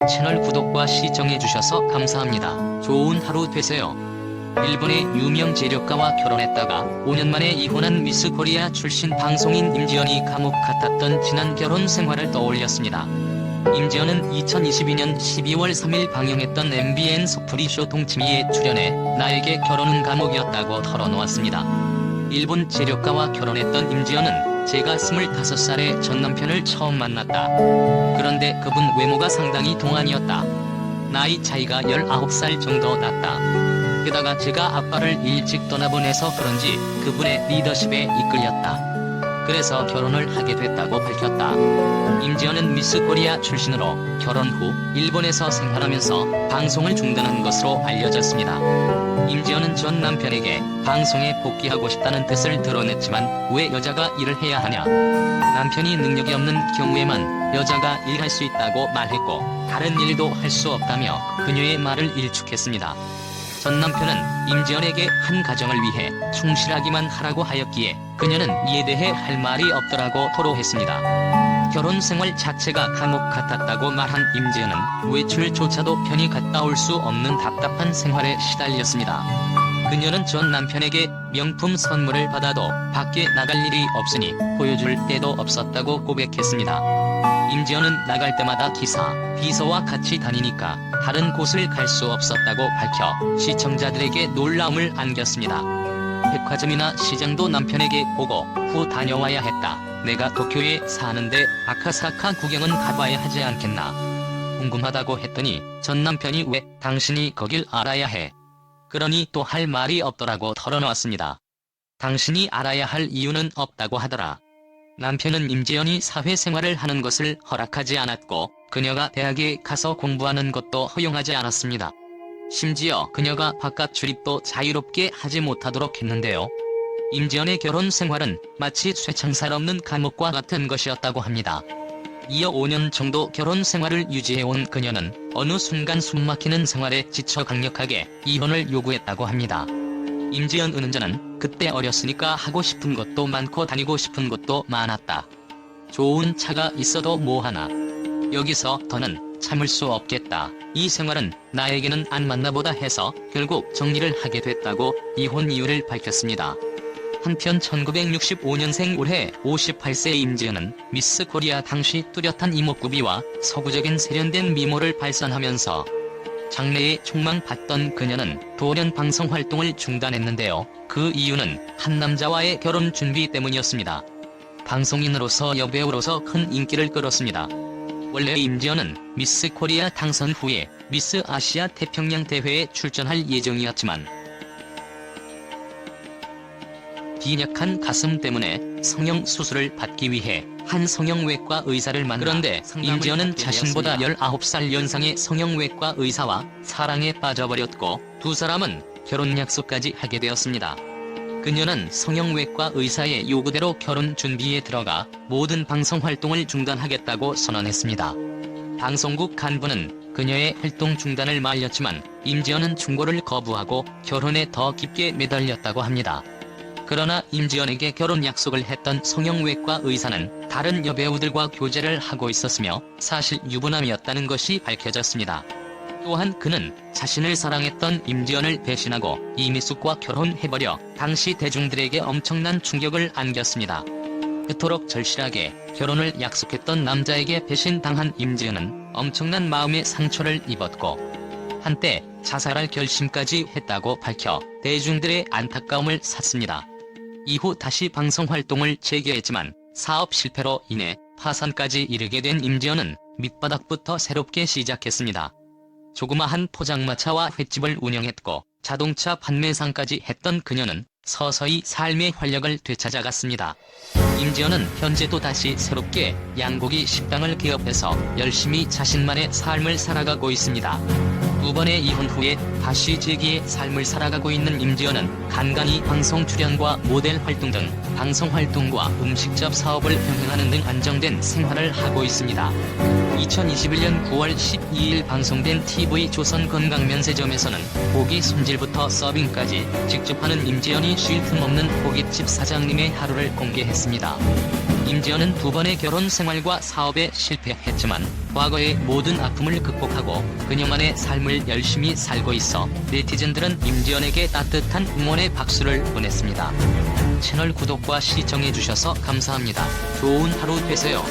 채널 구독과 시청해주셔서 감사합니다. 좋은 하루 되세요. 일본의 유명 재력가와 결혼했다가 5년 만에 이혼한 미스 코리아 출신 방송인 임지연이 감옥 같았던 지난 결혼 생활을 떠올렸습니다. 임지연은 2022년 12월 3일 방영했던 MBN 소프리쇼 동치미에 출연해 나에게 결혼은 감옥이었다고 털어놓았습니다. 일본 재력가와 결혼했던 임지연은 제가 25살에 전 남편을 처음 만났다. 그런데 그분 외모가 상당히 동안이었다. 나이 차이가 19살 정도 났다. 게다가 제가 아빠를 일찍 떠나보내서 그런지 그분의 리더십에 이끌렸다. 그래서 결혼을 하게 됐다고 밝혔다. 임지연은 미스 코리아 출신으로 결혼 후 일본에서 생활하면서 방송을 중단한 것으로 알려졌습니다. 임지연은 전 남편에게 방송에 복귀하고 싶다는 뜻을 드러냈지만 왜 여자가 일을 해야 하냐, 남편이 능력이 없는 경우에만 여자가 일할 수 있다고 말했고 다른 일도 할 수 없다며 그녀의 말을 일축했습니다. 전 남편은 임지연에게 한 가정을 위해 충실하기만 하라고 하였기에 그녀는 이에 대해 할 말이 없더라고 토로했습니다. 결혼 생활 자체가 감옥 같았다고 말한 임지연은 외출조차도 편히 갔다 올 수 없는 답답한 생활에 시달렸습니다. 그녀는 전 남편에게 명품 선물을 받아도 밖에 나갈 일이 없으니 보여줄 데도 없었다고 고백했습니다. 임지연은 나갈 때마다 기사, 비서와 같이 다니니까 다른 곳을 갈 수 없었다고 밝혀 시청자들에게 놀라움을 안겼습니다. 백화점이나 시장도 남편에게 보고 후 다녀와야 했다. 내가 도쿄에 사는데 아카사카 구경은 가봐야 하지 않겠나. 궁금하다고 했더니 전 남편이 왜 당신이 거길 알아야 해. 그러니 또 할 말이 없더라고 털어놓았습니다. 당신이 알아야 할 이유는 없다고 하더라. 남편은 임지연이 사회생활을 하는 것을 허락하지 않았고 그녀가 대학에 가서 공부하는 것도 허용하지 않았습니다. 심지어 그녀가 바깥 출입도 자유롭게 하지 못하도록 했는데요. 임지연의 결혼 생활은 마치 쇠창살 없는 감옥과 같은 것이었다고 합니다. 이어 5년 정도 결혼 생활을 유지해온 그녀는 어느 순간 숨막히는 생활에 지쳐 강력하게 이혼을 요구했다고 합니다. 임지연 은은자는 그때 어렸으니까 하고 싶은 것도 많고 다니고 싶은 곳도 많았다. 좋은 차가 있어도 뭐하나. 여기서 더는 참을 수 없겠다. 이 생활은 나에게는 안 맞나보다 해서 결국 정리를 하게 됐다고 이혼 이유를 밝혔습니다. 한편 1965년생 올해 58세의 임지연은 미스 코리아 당시 뚜렷한 이목구비와 서구적인 세련된 미모를 발산하면서 장래에 촉망받던 그녀는 돌연 방송 활동을 중단했는데요. 그 이유는 한 남자와의 결혼 준비 때문이었습니다. 방송인으로서 여배우로서 큰 인기를 끌었습니다. 원래 임지연은 미스 코리아 당선 후에 미스 아시아 태평양 대회에 출전할 예정이었지만 빈약한 가슴 때문에 성형 수술을 받기 위해 한 성형외과 의사를 만나 그런데 임지연은 자신보다 19살 연상의 성형외과 의사와 사랑에 빠져버렸고 두 사람은 결혼 약속까지 하게 되었습니다. 그녀는 성형외과 의사의 요구대로 결혼 준비에 들어가 모든 방송 활동을 중단하겠다고 선언했습니다. 방송국 간부는 그녀의 활동 중단을 말렸지만 임지연은 충고를 거부하고 결혼에 더 깊게 매달렸다고 합니다. 그러나 임지연에게 결혼 약속을 했던 성형외과 의사는 다른 여배우들과 교제를 하고 있었으며 사실 유부남이었다는 것이 밝혀졌습니다. 또한 그는 자신을 사랑했던 임지연을 배신하고 이미숙과 결혼해버려 당시 대중들에게 엄청난 충격을 안겼습니다. 그토록 절실하게 결혼을 약속했던 남자에게 배신당한 임지연은 엄청난 마음의 상처를 입었고 한때 자살할 결심까지 했다고 밝혀 대중들의 안타까움을 샀습니다. 이후 다시 방송 활동을 재개했지만 사업 실패로 인해 파산까지 이르게 된 임지연은 밑바닥부터 새롭게 시작했습니다. 조그마한 포장마차와 횟집을 운영했고 자동차 판매상까지 했던 그녀는 서서히 삶의 활력을 되찾아갔습니다. 임지연은 현재 또 다시 새롭게 양고기 식당을 개업해서 열심히 자신만의 삶을 살아가고 있습니다. 두 번의 이혼 후에 다시 재기의 삶을 살아가고 있는 임지연은 간간히 방송 출연과 모델 활동 등 방송 활동과 음식점 사업을 병행하는 등 안정된 생활을 하고 있습니다. 2021년 9월 12일 방송된 TV 조선 건강면세점에서는 고기 손질부터 서빙까지 직접 하는 임지연이 쉴 틈 없는 고깃집 사장님의 하루를 공개했습니다. 임지연은 2번의 결혼 생활과 사업에 실패했지만 과거의 모든 아픔을 극복하고 그녀만의 삶을 열심히 살고 있어 네티즌들은 임지연에게 따뜻한 응원의 박수를 보냈습니다. 채널 구독과 시청해주셔서 감사합니다. 좋은 하루 되세요.